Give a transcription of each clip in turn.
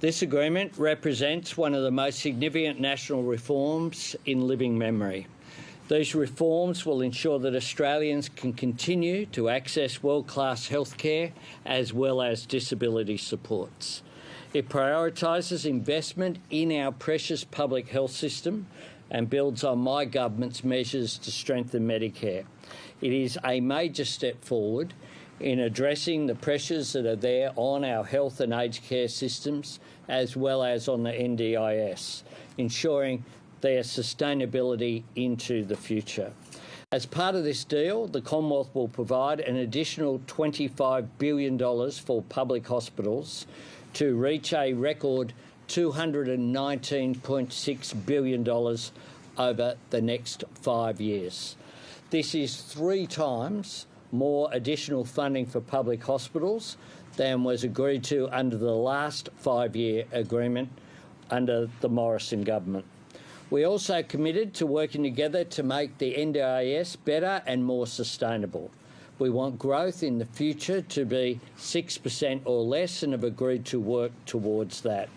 This agreement represents one of the most significant national reforms in living memory. These reforms will ensure that Australians can continue to access world-class healthcare as well as disability supports. It prioritises investment in our precious public health system and builds on my government's measures to strengthen Medicare. It is a major step forward in addressing the pressures that are there on our health and aged care systems, as well as on the NDIS, ensuring their sustainability into the future. As part of this deal, the Commonwealth will provide an additional $25 billion for public hospitals to reach a record $219.6 billion over the next 5 years. This is 3 times more additional funding for public hospitals than was agreed to under the last 5-year agreement under the Morrison government. We also committed to working together to make the NDIS better and more sustainable. We want growth in the future to be 6% or less and have agreed to work towards that.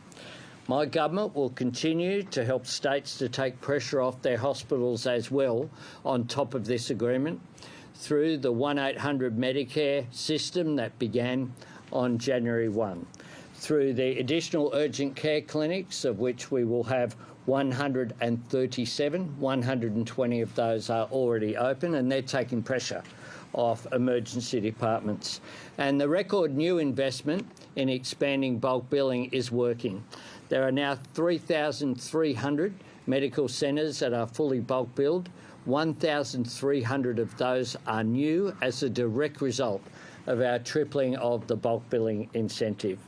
My government will continue to help states to take pressure off their hospitals as well on top of this agreement through the 1-800 Medicare system that began on January 1, through the additional urgent care clinics, of which we will have 137, 120 of those are already open, and they're taking pressure off emergency departments. And the record new investment in expanding bulk billing is working. There are now 3,300 medical centres that are fully bulk billed. 1,300 of those are new as a direct result of our tripling of the bulk billing incentive.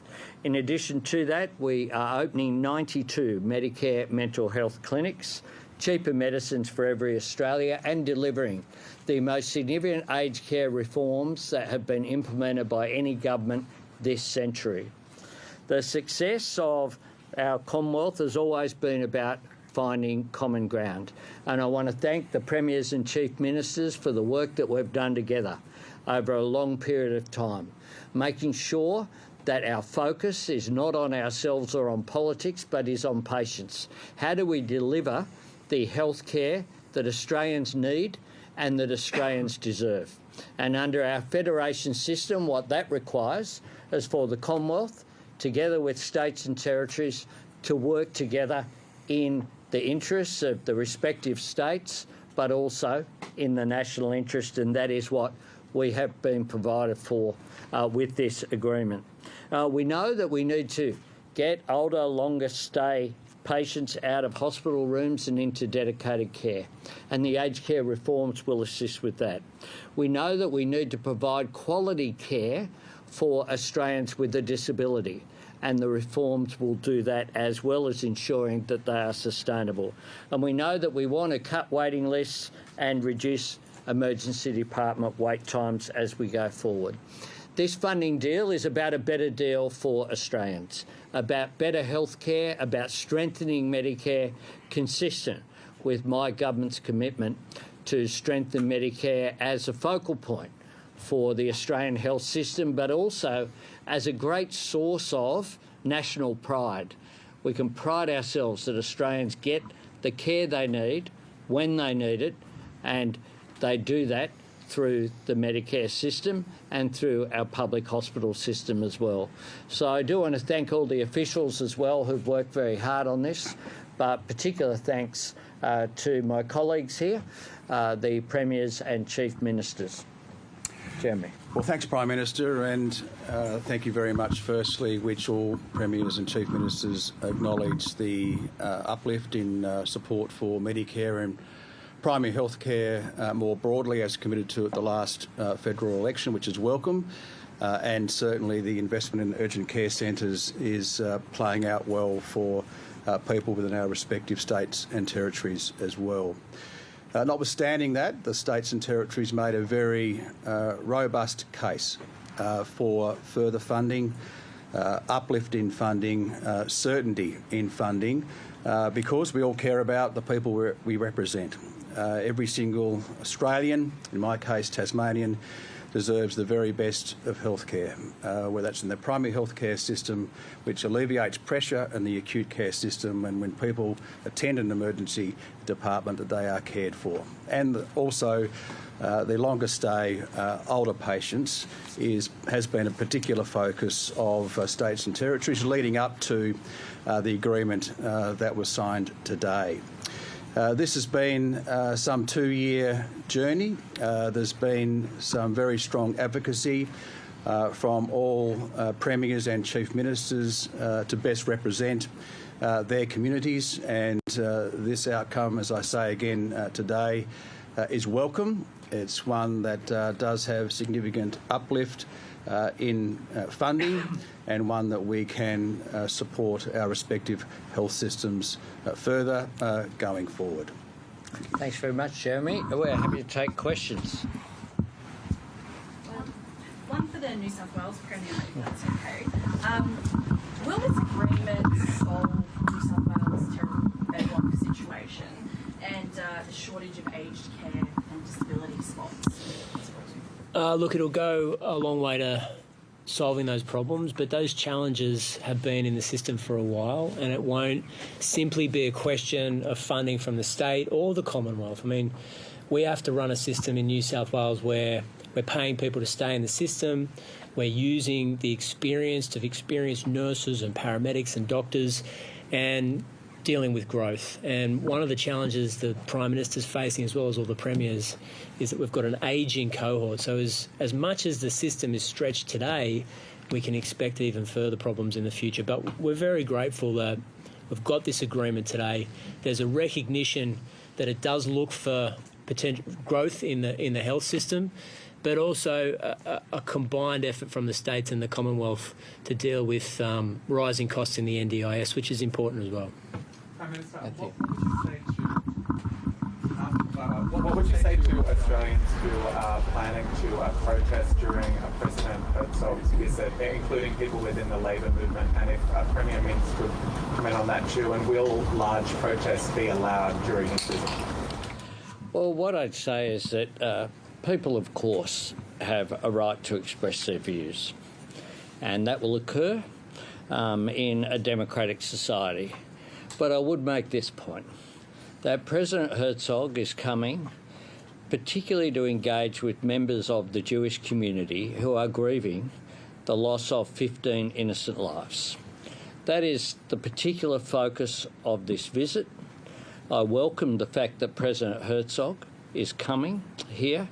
In addition to that, we are opening 92 Medicare mental health clinics, cheaper medicines for every Australia, and delivering the most significant aged care reforms that have been implemented by any government this century. The success of our Commonwealth has always been about finding common ground. And I want to thank the Premiers and Chief Ministers for the work that we've done together over a long period of time, making sure that our focus is not on ourselves or on politics, but is on patients. How do we deliver the health care that Australians need and that Australians deserve? And under our federation system, what that requires is for the Commonwealth, together with states and territories, to work together in the interests of the respective states, but also in the national interest, and that is what we have been provided for with this agreement. We know that we need to get older, longer stay patients out of hospital rooms and into dedicated care, and the aged care reforms will assist with that. We know that we need to provide quality care for Australians with a disability, and the reforms will do that, as well as ensuring that they are sustainable. And we know that we want to cut waiting lists and reduce emergency department wait times as we go forward. This funding deal is about a better deal for Australians, about better health care, about strengthening Medicare, consistent with my government's commitment to strengthen Medicare as a focal point for the Australian health system, but also as a great source of national pride. We can pride ourselves that Australians get the care they need when they need it, and they do that through the Medicare system and through our public hospital system as well. So I do want to thank all the officials as well who've worked very hard on this, but particular thanks to my colleagues here, the Premiers and Chief Ministers. Jeremy. Well, thanks, Prime Minister, and thank you very much, firstly, which all Premiers and Chief Ministers acknowledge the uplift in support for Medicare and primary health care more broadly, as committed to at the last federal election, which is welcome. And certainly the investment in urgent care centres is playing out well for people within our respective states and territories as well. Notwithstanding that, the states and territories made a very robust case for further funding, uplift in funding, certainty in funding, because we all care about the people we represent. Every single Australian, in my case Tasmanian, deserves the very best of healthcare, whether that's in the primary healthcare system, which alleviates pressure, and the acute care system, and when people attend an emergency department that they are cared for. And also the longer stay older patients has been a particular focus of states and territories leading up to the agreement that was signed today. This has been some 2-year journey. There's been some very strong advocacy from all premiers and chief ministers to best represent their communities, and this outcome, as I say again today, is welcome. It's one that does have significant uplift in funding, and one that we can support our respective health systems further going forward. Thanks very much, Jeremy. We're happy to take questions. One for the New South Wales Premier, if that's okay. Will this agreement solve New South Wales' terrible bedrock situation and the shortage of aged care and disability spots? Look, it'll go a long way to solving those problems, but those challenges have been in the system for a while, and it won't simply be a question of funding from the state or the Commonwealth. I mean, we have to run a system in New South Wales where we're paying people to stay in the system, we're using the experienced nurses and paramedics and doctors, and dealing with growth. And one of the challenges the Prime Minister's facing, as well as all the premiers, is that we've got an ageing cohort. So as much as the system is stretched today, we can expect even further problems in the future. But we're very grateful that we've got this agreement today. There's a recognition that it does look for potential growth in the health system, but also a combined effort from the states and the Commonwealth to deal with rising costs in the NDIS, which is important as well. Prime Minister, what would you say to Australians who are planning to protest during President Herzog's visit, including people within the Labor movement, and if Premier Minks could comment on that too, and will large protests be allowed during his visit? Well, what I'd say is that people, of course, have a right to express their views, and that will occur in a democratic society. But I would make this point, that President Herzog is coming particularly to engage with members of the Jewish community who are grieving the loss of 15 innocent lives. That is the particular focus of this visit. I welcome the fact that President Herzog is coming here.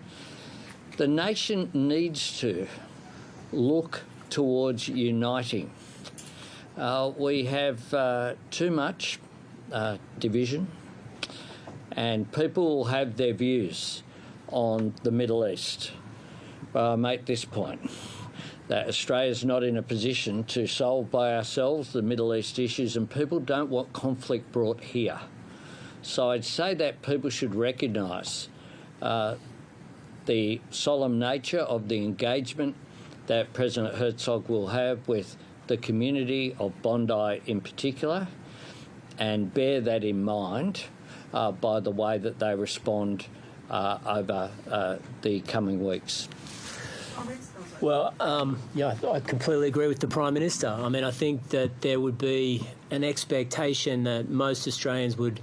The nation needs to look towards uniting. We have too much division, and people will have their views on the Middle East. But I make this point, that Australia is not in a position to solve by ourselves the Middle East issues, and people don't want conflict brought here. So I'd say that people should recognise the solemn nature of the engagement that President Herzog will have with the community of Bondi in particular, and bear that in mind by the way that they respond over the coming weeks. Well, I completely agree with the Prime Minister. I mean, I think that there would be an expectation that most Australians would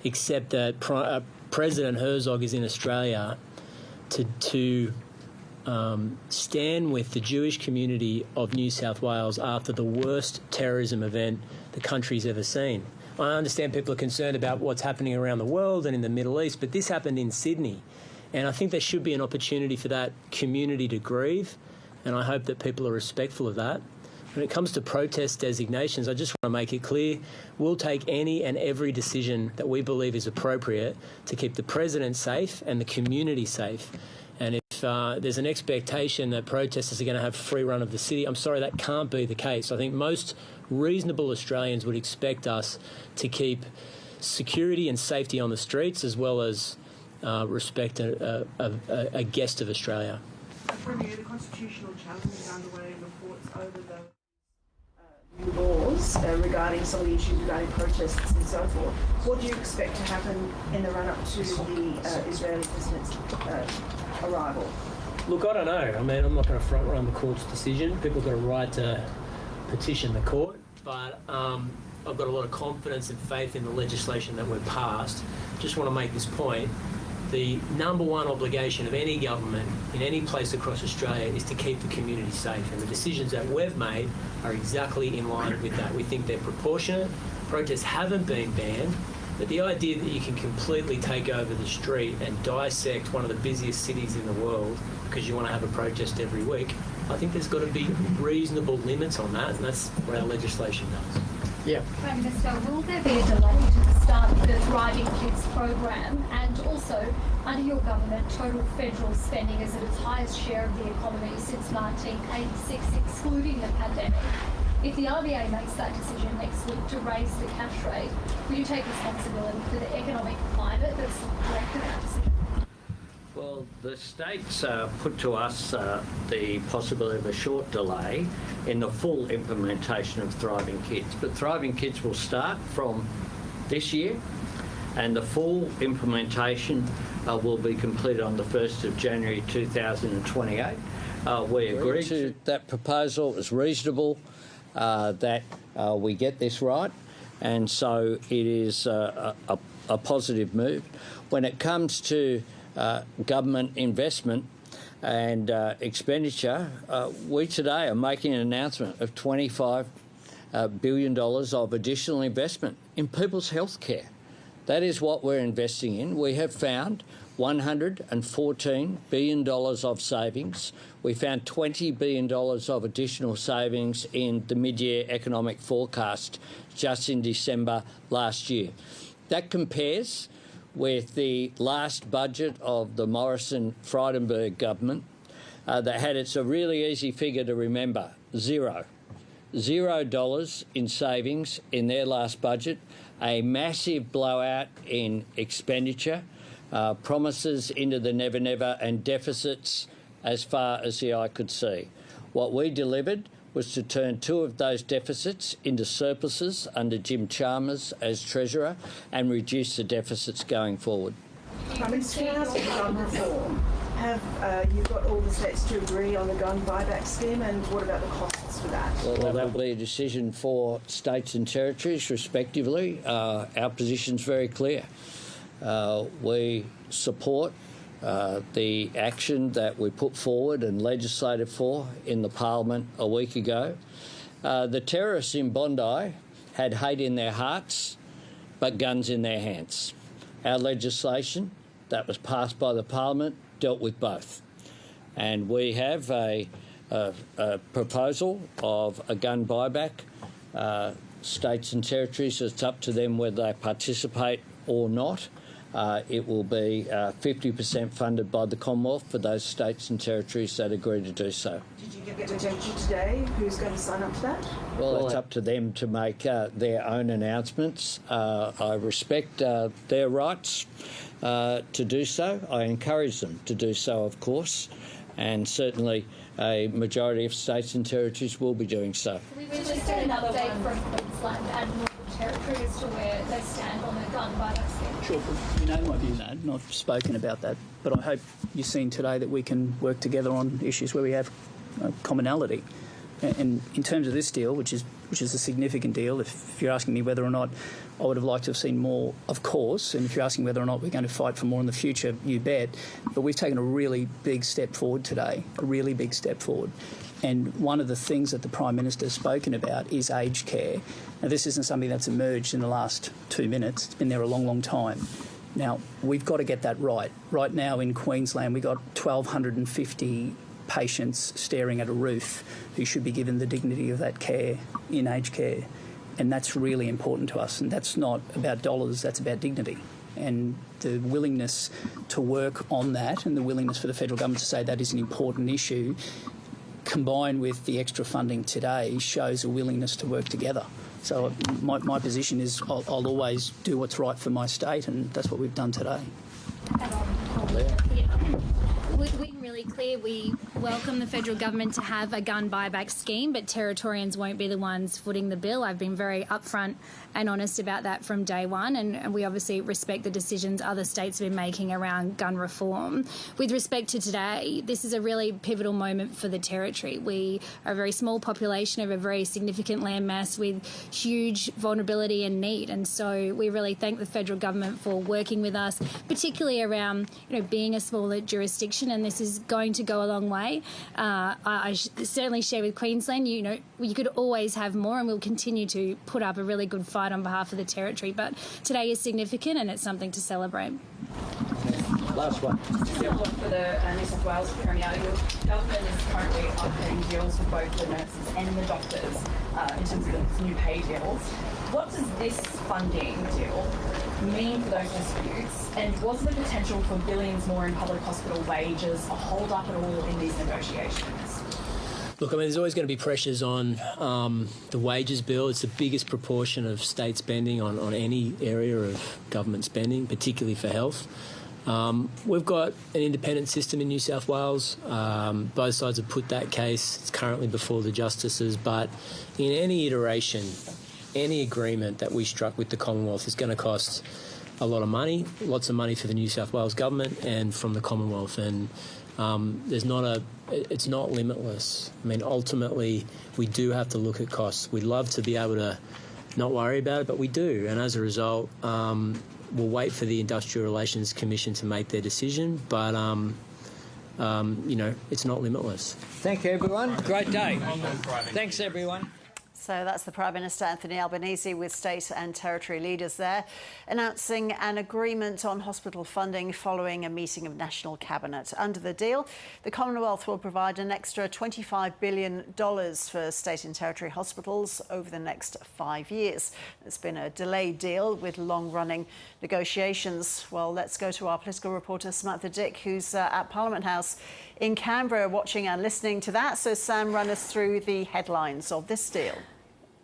accept that President Herzog is in Australia to stand with the Jewish community of New South Wales after the worst terrorism event the country's ever seen. I understand people are concerned about what's happening around the world and in the Middle East, but this happened in Sydney. And I think there should be an opportunity for that community to grieve, and I hope that people are respectful of that. When it comes to protest designations, I just want to make it clear, we'll take any and every decision that we believe is appropriate to keep the President safe and the community safe. And if there's an expectation that protesters are going to have free run of the city, I'm sorry, that can't be the case. I think most reasonable Australians would expect us to keep security and safety on the streets, as well as respect a guest of Australia. Premier, the constitutional challenge is underway in reports over the new laws regarding some of the issues regarding protests and so forth. What do you expect to happen in the run-up to the Israeli president's arrival? Look, I don't know. I mean, I'm not going to front run the court's decision. People have got a right to petition the court, but I've got a lot of confidence and faith in the legislation that we've passed. Just want to make this point. The number one obligation of any government in any place across Australia is to keep the community safe, and the decisions that we've made are exactly in line with that. We think they're proportionate. Protests haven't been banned, but the idea that you can completely take over the street and dissect one of the busiest cities in the world because you want to have a protest every week, I think there's got to be reasonable limits on that, and that's what our legislation does. Yeah. Prime Minister, will there be a delay to the start of the Thriving Kids program? And also, under your government, total federal spending is at its highest share of the economy since 1986, excluding the pandemic. If the RBA makes that decision next week to raise the cash rate, will you take responsibility for the economic climate that's directed that decision? Well, the states put to us the possibility of a short delay in the full implementation of Thriving Kids. But Thriving Kids will start from this year, and the full implementation will be completed on the 1st of January 2028. We agreed to that proposal. It was reasonable that we get this right, and so it is a positive move. When it comes to government investment and expenditure, we today are making an announcement of $25 billion of additional investment in people's health care. That is what we're investing in. We have found $114 billion of savings. We found $20 billion of additional savings in the mid-year economic forecast just in December last year. That compares with the last budget of the Morrison-Frydenberg government that had, it's a really easy figure to remember, $0 in savings in their last budget, a massive blowout in expenditure, promises into the never-never, and deficits as far as the eye could see. What we delivered was to turn two of those deficits into surpluses under Jim Chalmers as Treasurer and reduce the deficits going forward. Prime Minister, can I ask you gun reform? Have you got all the states to agree on the gun buyback scheme, and what about the costs for that? Well, that will be a decision for states and territories, respectively. Our position's very clear. We support the action that we put forward and legislated for in the Parliament a week ago. The terrorists in Bondi had hate in their hearts but guns in their hands. Our legislation that was passed by the Parliament dealt with both. And we have a proposal of a gun buyback. States and territories, it's up to them whether they participate or not. It will be 50% funded by the Commonwealth for those states and territories that agree to do so. Did you get attention today? Who's going to sign up to that? Well, it's up to them to make their own announcements. I respect their rights to do so. I encourage them to do so, of course, and certainly a majority of states and territories will be doing so. We just get an update from Queensland and Northern Territory as to where they stand on the gun buyback scheme. Sure, you know my view on that, and I've spoken about that, but I hope you've seen today that we can work together on issues where we have commonality. And in terms of this deal, which is a significant deal, if you're asking me whether or not I would have liked to have seen more, of course, and if you're asking whether or not we're going to fight for more in the future, you bet. But we've taken a really big step forward today, a really big step forward. And one of the things that the Prime Minister has spoken about is aged care. Now, this isn't something that's emerged in the last 2 minutes. It's been there a long, long time. Now, we've got to get that right. Right now in Queensland, we've got 1,250 patients staring at a roof who should be given the dignity of that care in aged care. And that's really important to us. And that's not about dollars, that's about dignity. And the willingness to work on that and the willingness for the federal government to say that is an important issue, combined with the extra funding today, shows a willingness to work together. So my position is I'll always do what's right for my state, and that's what we've done today. We've been really clear. We welcome the federal government to have a gun buyback scheme, but Territorians won't be the ones footing the bill. I've been very upfront and honest about that from day one, and we obviously respect the decisions other states have been making around gun reform. With respect to today, this is a really pivotal moment for the Territory. We are a very small population of a very significant landmass with huge vulnerability and need, and so we really thank the federal government for working with us, particularly around being a smaller jurisdiction, and this is going to go a long way. I certainly share with Queensland, you could always have more, and we'll continue to put up a really good fight on behalf of the Territory, but today is significant and it's something to celebrate. Last one. Still for the New South Wales Premier, your government is currently upping deals with both the nurses and the doctors in terms of the new pay deals. What does this funding deal mean for those disputes, and was the potential for billions more in public hospital wages a hold up at all in these negotiations? Look, there's always going to be pressures on the wages bill. It's the biggest proportion of state spending on any area of government spending, particularly for health. We've got an independent system in New South Wales. Both sides have put that case. It's currently before the justices, but in any iteration, any agreement that we struck with the Commonwealth is going to cost a lot of money, lots of money for the New South Wales government and from the Commonwealth, and it's not limitless. Ultimately, we do have to look at costs. We'd love to be able to not worry about it, but we do, and as a result, we'll wait for the Industrial Relations Commission to make their decision, but it's not limitless. Thank you, everyone. Great day. Thanks, everyone. So that's the Prime Minister Anthony Albanese with state and territory leaders there announcing an agreement on hospital funding following a meeting of National Cabinet. Under the deal, the Commonwealth will provide an extra $25 billion for state and territory hospitals over the next 5 years. It's been a delayed deal with long-running negotiations. Well, let's go to our political reporter Samantha Dick, who's at Parliament House in Canberra watching and listening to that. So Sam, run us through the headlines of this deal.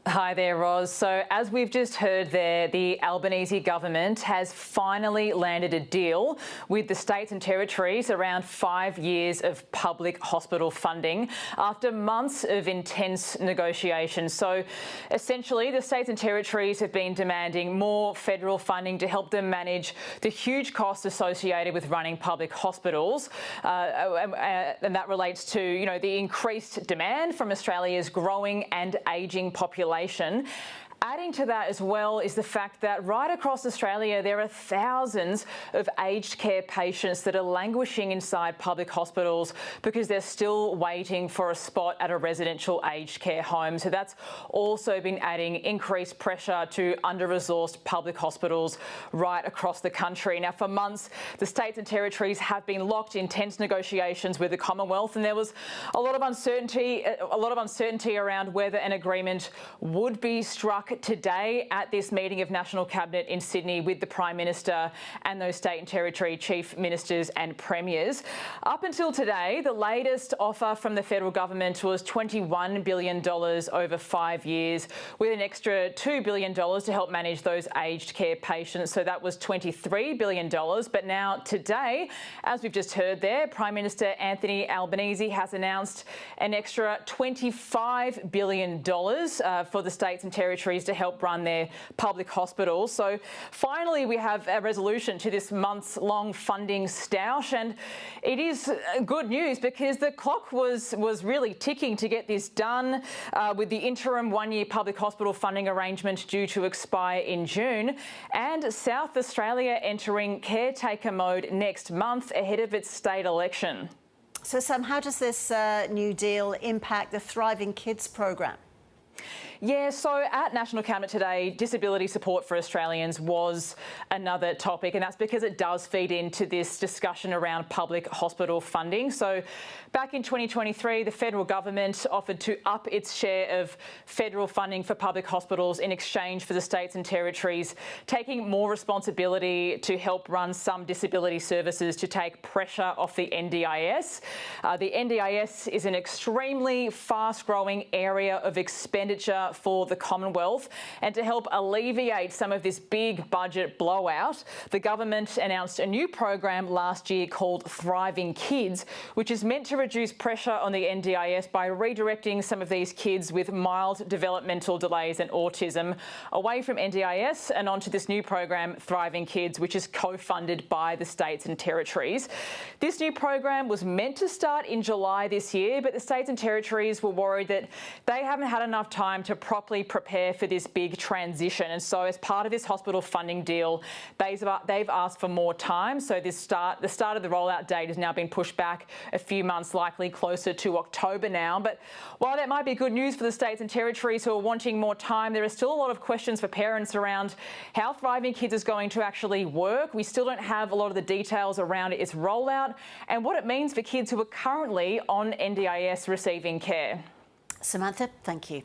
Hi there, Roz. So as we've just heard there, the Albanese government has finally landed a deal with the states and territories around 5 years of public hospital funding after months of intense negotiations. So essentially, the states and territories have been demanding more federal funding to help them manage the huge costs associated with running public hospitals. And that relates to, the increased demand from Australia's growing and ageing population. Adding to that as well is the fact that right across Australia there are thousands of aged care patients that are languishing inside public hospitals because they're still waiting for a spot at a residential aged care home. So that's also been adding increased pressure to under-resourced public hospitals right across the country. Now, for months, the states and territories have been locked in tense negotiations with the Commonwealth, and there was a lot of uncertainty around whether an agreement would be struck today at this meeting of National Cabinet in Sydney with the Prime Minister and those state and territory chief ministers and premiers. Up until today, the latest offer from the federal government was $21 billion over 5 years, with an extra $2 billion to help manage those aged care patients. So that was $23 billion. But now today, as we've just heard there, Prime Minister Anthony Albanese has announced an extra $25 billion for the states and territories to help run their public hospitals. So finally, we have a resolution to this months-long funding stoush, and it is good news because the clock was really ticking to get this done with the interim one-year public hospital funding arrangement due to expire in June, and South Australia entering caretaker mode next month ahead of its state election. So Sam, how does this new deal impact the Thriving Kids program? Yeah, so at National Cabinet today, disability support for Australians was another topic, and that's because it does feed into this discussion around public hospital funding. So back in 2023, the federal government offered to up its share of federal funding for public hospitals in exchange for the states and territories taking more responsibility to help run some disability services to take pressure off the NDIS. The NDIS is an extremely fast-growing area of expenditure expenditure for the Commonwealth. And to help alleviate some of this big budget blowout, the government announced a new program last year called Thriving Kids, which is meant to reduce pressure on the NDIS by redirecting some of these kids with mild developmental delays and autism away from NDIS and onto this new program, Thriving Kids, which is co-funded by the states and territories. This new program was meant to start in July this year, but the states and territories were worried that they haven't had enough time to properly prepare for this big transition. And so as part of this hospital funding deal, they've asked for more time. So the start of the rollout date has now been pushed back a few months, likely closer to October now. But while that might be good news for the states and territories who are wanting more time, there are still a lot of questions for parents around how Thriving Kids is going to actually work. We still don't have a lot of the details around its rollout and what it means for kids who are currently on NDIS receiving care. Samantha, thank you.